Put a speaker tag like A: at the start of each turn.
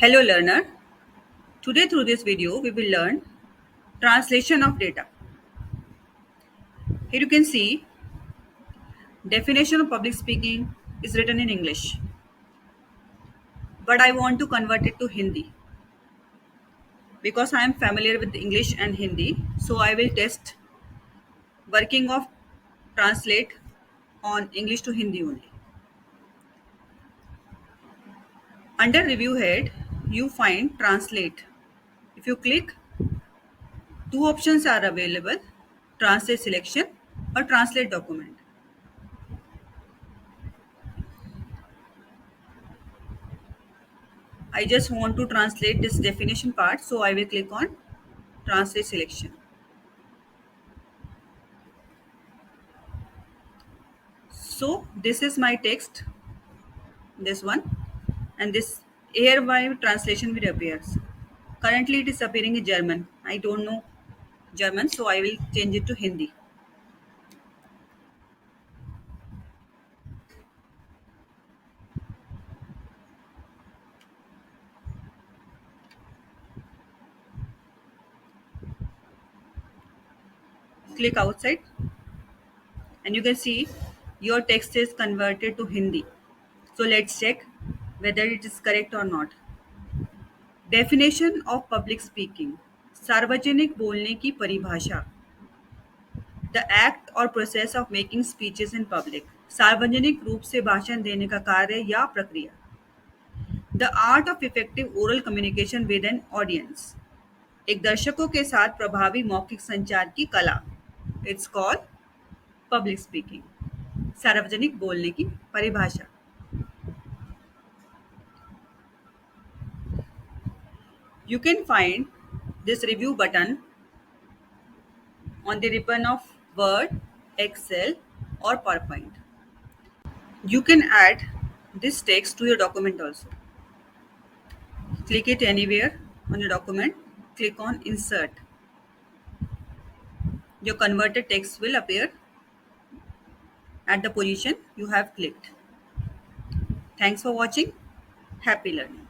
A: Hello learner, today through this video we will learn translation of data. Here you can see definition of public speaking is written in English, but I want to convert it to Hindi because I am familiar with English and Hindi, so I will test working of translate on English to Hindi only. Under review head you find translate. If you click, two options are available: translate selection or translate document. I just want to translate this definition part, so I will click on translate selection. So this is my text, this one, and this hereby translation will appear. Currently it is appearing in German. I don't know German, so I will change it to Hindi. Click outside and you can see your text is converted to Hindi. So let's check whether it is correct or not. Definition of public speaking. सार्वजनिक बोलने की परिभाषा. The act और process of making speeches in public. सार्वजनिक रूप से भाषण देने का कार्य या प्रक्रिया. The art of effective oral communication with an audience. एक दर्शकों के साथ प्रभावी मौखिक संचार की कला. It's called public speaking. सार्वजनिक बोलने की परिभाषा. You can find this review button on the ribbon of Word, Excel or PowerPoint. You can add this text to your document also. Click it anywhere on your document, click on insert. Your converted text will appear at the position you have clicked. Thanks for watching. Happy learning.